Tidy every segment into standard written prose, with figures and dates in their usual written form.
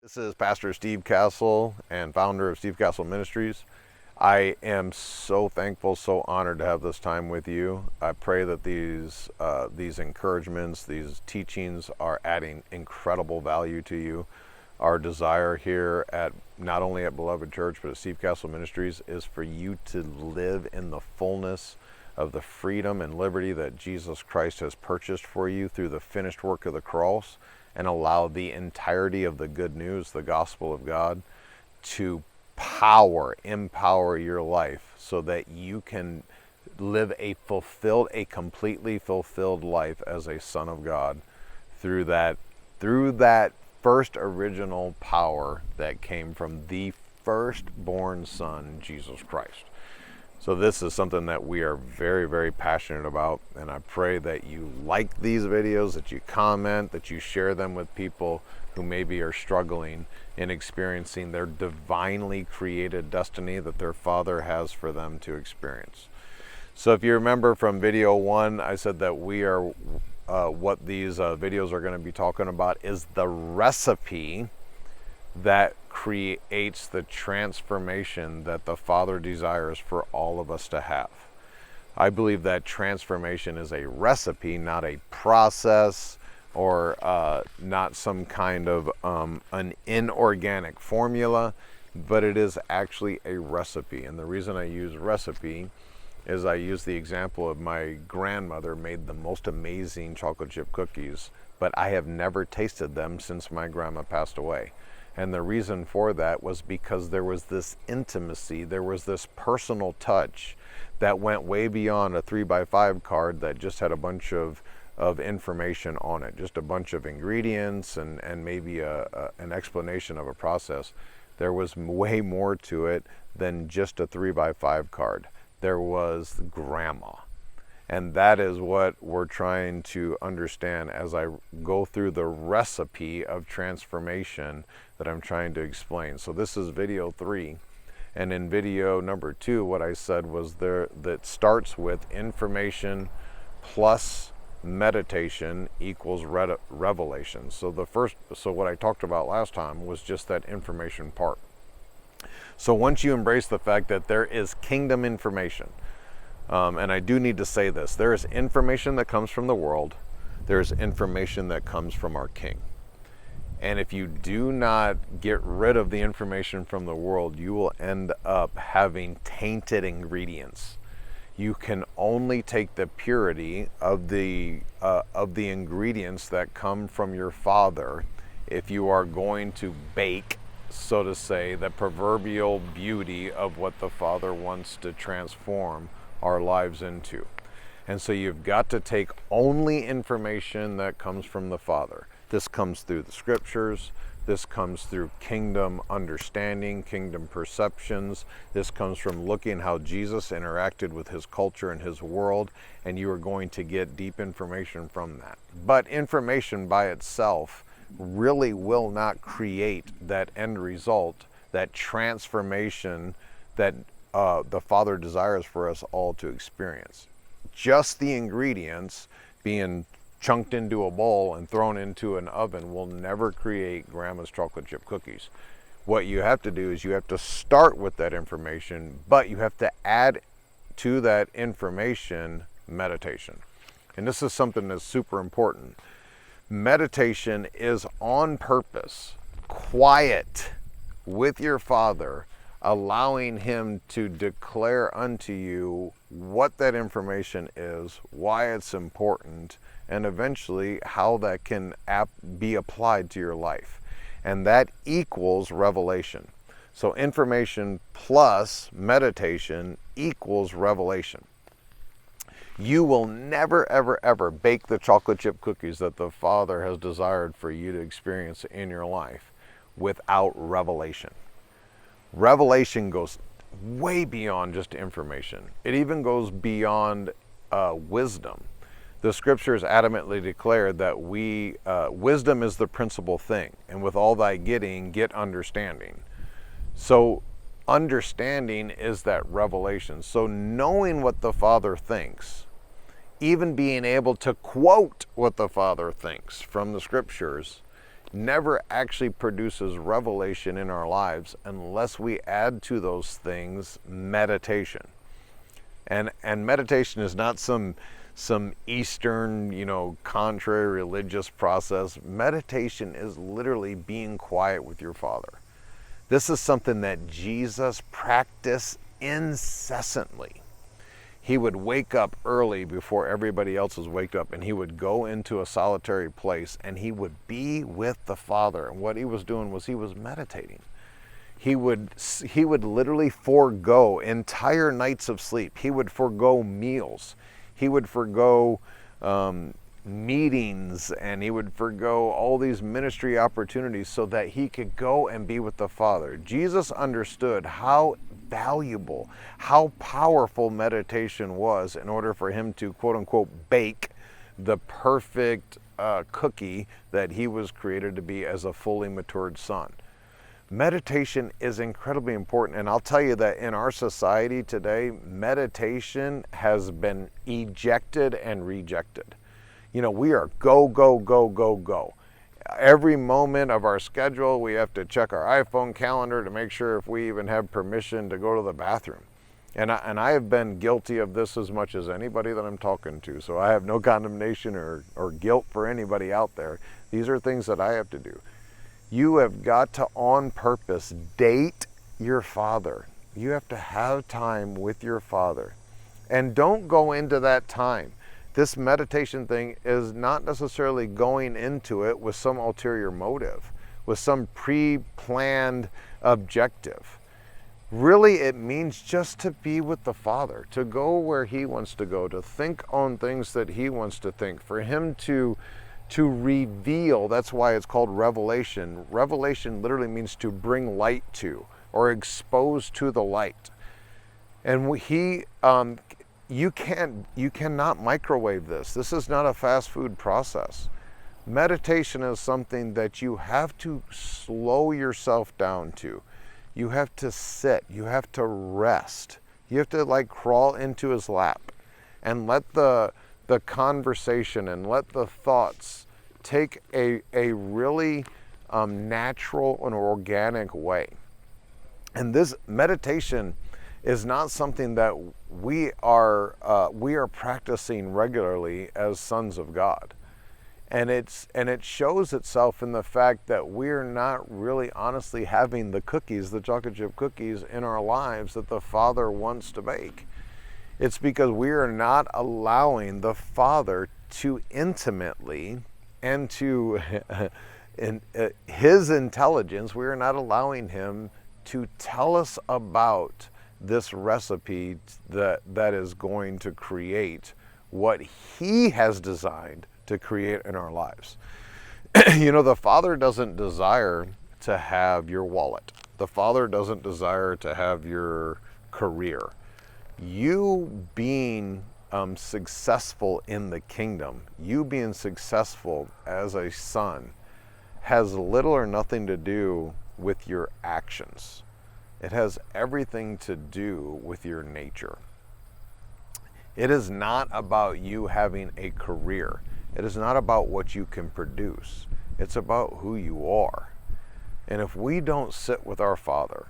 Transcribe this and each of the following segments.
This is Pastor Steve Cassell and founder of Cassell Ministries. I am so thankful, so honored to have this time with you. I pray that these encouragements, these teachings are adding incredible value to you. Our desire here at not only at Beloved Church but at Cassell Ministries is for you to live in the fullness of the freedom and liberty that Jesus Christ has purchased for you through the finished work of the cross, and allow the entirety of the good news, the gospel of God, to empower your life so that you can live a completely fulfilled life as a son of God through that first original power that came from the firstborn Son, Jesus Christ. So this is something that we are very, very passionate about, and I pray that you like these videos, that you comment, that you share them with people who maybe are struggling in experiencing their divinely created destiny that their Father has for them to experience. So if you remember from video 1, I said that what these videos are going to be talking about is the recipe that creates the transformation that the Father desires for all of us to have. I believe that transformation is a recipe, not a process, or not some kind of an inorganic formula, but it is actually a recipe. And the reason I use recipe is I use the example of my grandmother made the most amazing chocolate chip cookies, but I have never tasted them since my grandma passed away. And the reason for that was because there was this intimacy, there was this personal touch that went way beyond a 3x5 card that just had a bunch of information on it, just a bunch of ingredients and maybe an explanation of a process. There was way more to it than just a 3x5 card. There was grandma. And that is what we're trying to understand as I go through the recipe of transformation that I'm trying to explain. So this is video 3. And in video number 2, what I said was that starts with information plus meditation equals revelation. So what I talked about last time was just that information part. So once you embrace the fact that there is kingdom information, and I do need to say this, there is information that comes from the world, there is information that comes from our King. And if you do not get rid of the information from the world, you will end up having tainted ingredients. You can only take the purity of the ingredients that come from your Father if you are going to bake, so to say, the proverbial beauty of what the Father wants to transform our lives into. And so you've got to take only information that comes from the Father. This comes through the scriptures. This comes through kingdom understanding, kingdom perceptions. This comes from looking how Jesus interacted with his culture and his world, and you are going to get deep information from that. But information by itself really will not create that end result, that transformation that the Father desires for us all to experience. Just the ingredients being chunked into a bowl and thrown into an oven will never create grandma's chocolate chip cookies. What you have to do is you have to start with that information, but you have to add to that information meditation. And this is something that's super important. Meditation is on purpose, quiet with your Father, allowing him to declare unto you what that information is, why it's important, and eventually how that can be applied to your life. And that equals revelation. So information plus meditation equals revelation. You will never, ever, ever bake the chocolate chip cookies that the Father has desired for you to experience in your life without revelation. Revelation goes way beyond just information. It even goes beyond wisdom. The scriptures adamantly declare that wisdom is the principal thing, and with all thy getting, get understanding. So understanding is that revelation. So knowing what the Father thinks, even being able to quote what the Father thinks from the scriptures, never actually produces revelation in our lives unless we add to those things meditation. And meditation is not some Eastern, contrary religious process. Meditation is literally being quiet with your Father. This is something that Jesus practiced incessantly. He would wake up early before everybody else was waked up, and he would go into a solitary place and he would be with the Father. And what he was doing was he was meditating. He would literally forego entire nights of sleep. He would forego meals. He would forego meetings, and he would forego all these ministry opportunities so that he could go and be with the Father. Jesus understood how valuable, how powerful meditation was in order for him to, quote unquote, bake the perfect cookie that he was created to be as a fully matured son. Meditation is incredibly important, and I'll tell you that in our society today, meditation has been ejected and rejected. We are go, go, go, go, go. Every moment of our schedule, we have to check our iPhone calendar to make sure if we even have permission to go to the bathroom. And I have been guilty of this as much as anybody that I'm talking to. So I have no condemnation or guilt for anybody out there. These are things that I have to do. You have got to, on purpose, date your Father. You have to have time with your Father. And don't go into that time. This meditation thing is not necessarily going into it with some ulterior motive, with some pre-planned objective. Really, it means just to be with the Father, to go where he wants to go, to think on things that he wants to think, for him to reveal. That's why it's called revelation. Revelation literally means to bring light to, or expose to the light. And you cannot microwave this. This is not a fast food process. Meditation is something that you have to slow yourself down to. You have to sit. You have to rest. You have to crawl into his lap and let the conversation and let the thoughts take a really natural and organic way. And this meditation is not something that we are practicing regularly as sons of God. And it shows itself in the fact that we're not really honestly having the cookies, the chocolate chip cookies in our lives that the Father wants to bake. It's because we are not allowing the Father to intimately and to his intelligence, we are not allowing him to tell us about this recipe that is going to create what he has designed to create in our lives. The Father doesn't desire to have your wallet. The Father doesn't desire to have your career. You being successful in the kingdom, you being successful as a son, has little or nothing to do with your actions. It has everything to do with your nature. It is not about you having a career. It is not about what you can produce. It's about who you are. And if we don't sit with our Father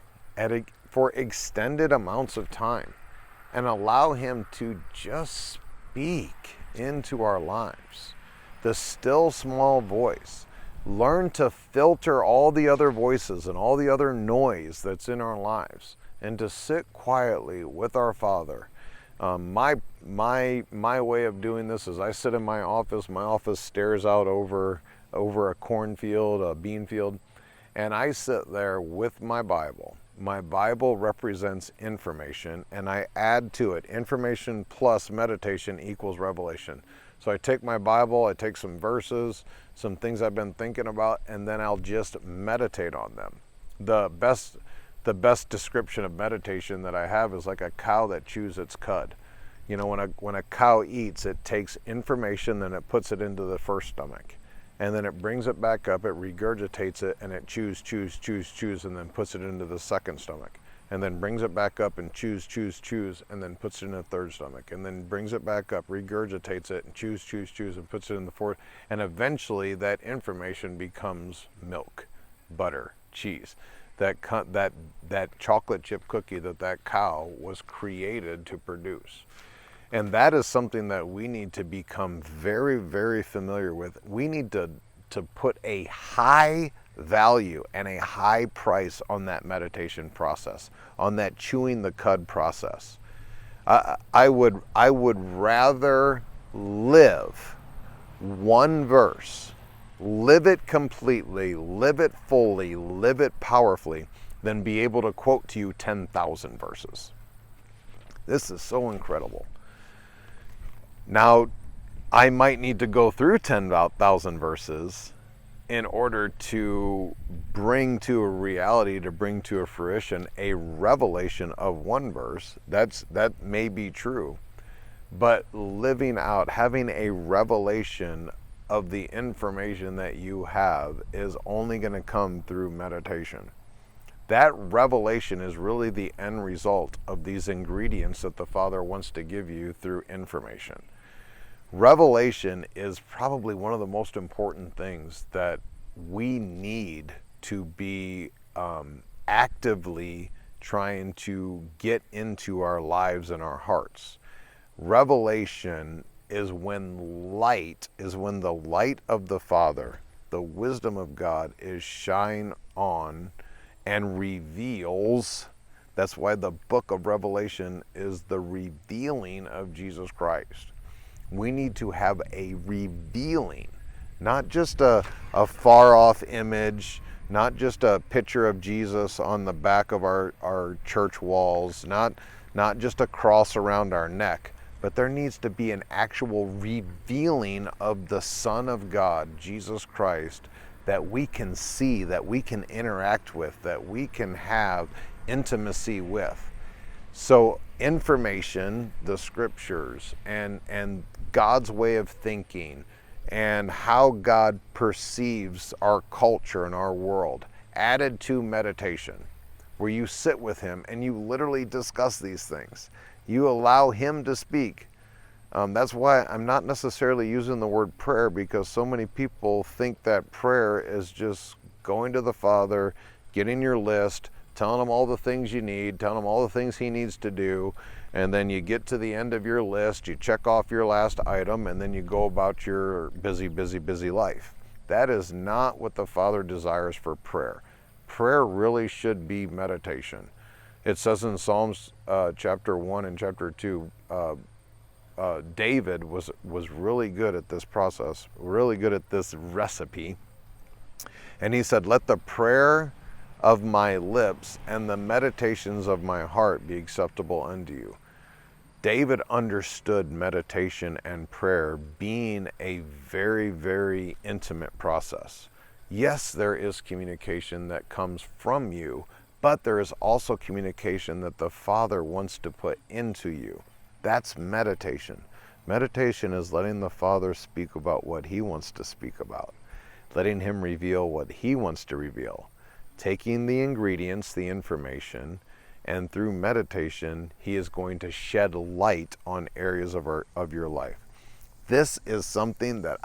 for extended amounts of time and allow him to just speak into our lives, the still small voice, learn to filter all the other voices and all the other noise that's in our lives, and to sit quietly with our Father. My way of doing this is I sit in my office. My office stares out over a cornfield, a bean field, and I sit there with my Bible. My Bible represents information, and I add to it. Information plus meditation equals revelation. So I take my Bible, I take some verses, some things I've been thinking about, and then I'll just meditate on them. The best description of meditation that I have is like a cow that chews its cud. When a cow eats, it takes information, then it puts it into the first stomach. And then it brings it back up, it regurgitates it, and it chews, and then puts it into the second stomach. and then brings it back up and chews, and then puts it in a third stomach, and then brings it back up, regurgitates it, and chews, and puts it in the fourth, and eventually that information becomes milk, butter, cheese. That chocolate chip cookie that cow was created to produce. And that is something that we need to become very, very familiar with. We need to put a high value and a high price on that meditation process, on that chewing the cud process. I would rather live one verse, live it completely, live it fully, live it powerfully, than be able to quote to you 10,000 verses. This is so incredible. Now, I might need to go through 10,000 verses in order to bring to a reality, to bring to a fruition, a revelation of one verse. That may be true. But living out, having a revelation of the information that you have is only going to come through meditation. That revelation is really the end result of these ingredients that the Father wants to give you through information. Revelation is probably one of the most important things that we need to be actively trying to get into our lives and our hearts. Revelation is when the light of the Father, the wisdom of God, is shine on and reveals. That's why the book of Revelation is the revealing of Jesus Christ. We need to have a revealing, not just a far off image, not just a picture of Jesus on the back of our church walls, not just a cross around our neck, but there needs to be an actual revealing of the Son of God, Jesus Christ, that we can see, that we can interact with, that we can have intimacy with. So information, the scriptures, and God's way of thinking, and how God perceives our culture and our world, added to meditation, where you sit with Him and you literally discuss these things. You allow Him to speak. That's why I'm not necessarily using the word prayer, because so many people think that prayer is just going to the Father, getting your list, telling Him all the things you need, telling Him all the things He needs to do, and then you get to the end of your list, you check off your last item, and then you go about your busy life. That is not what the Father desires for prayer. Prayer really should be meditation. It says in Psalms chapter 1 and chapter 2, David was really good at this process, really good at this recipe. And he said, "Let the prayer of my lips and the meditations of my heart be acceptable unto you." David understood meditation and prayer being a very, very intimate process. Yes, there is communication that comes from you, but there is also communication that the Father wants to put into you. That's meditation. Meditation is letting the Father speak about what He wants to speak about, letting Him reveal what He wants to reveal, taking the ingredients, the information, and through meditation, He is going to shed light on areas of your life. This is something that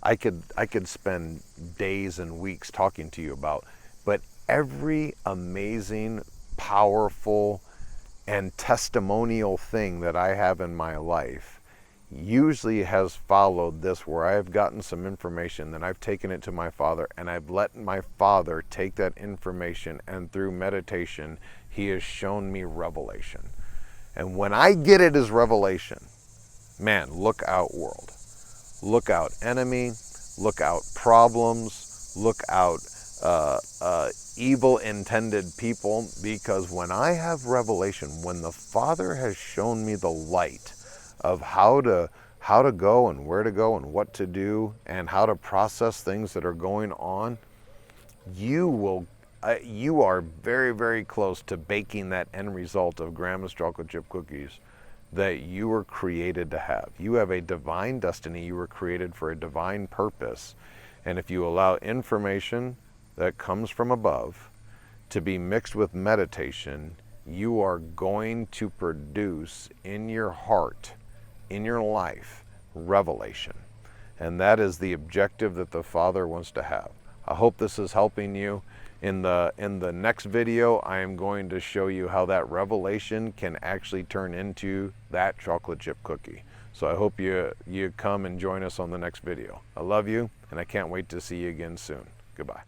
I could spend days and weeks talking to you about, but every amazing, powerful, and testimonial thing that I have in my life usually has followed this, where I've gotten some information, then I've taken it to my Father, and I've let my Father take that information, and through meditation, He has shown me revelation. And when I get it as revelation, man, look out world. Look out enemy, look out problems, look out evil intended people, because when I have revelation, when the Father has shown me the light of how to go and where to go and what to do and how to process things that are going on, you are very, very close to baking that end result of Grandma's chocolate chip cookies that you were created to have. You have a divine destiny. You were created for a divine purpose. And if you allow information that comes from above to be mixed with meditation, you are going to produce in your heart, in your life, revelation. And that is the objective that the Father wants to have. I hope this is helping you. In the next video, I am going to show you how that revelation can actually turn into that chocolate chip cookie. So I hope you come and join us on the next video. I love you, and I can't wait to see you again soon. Goodbye.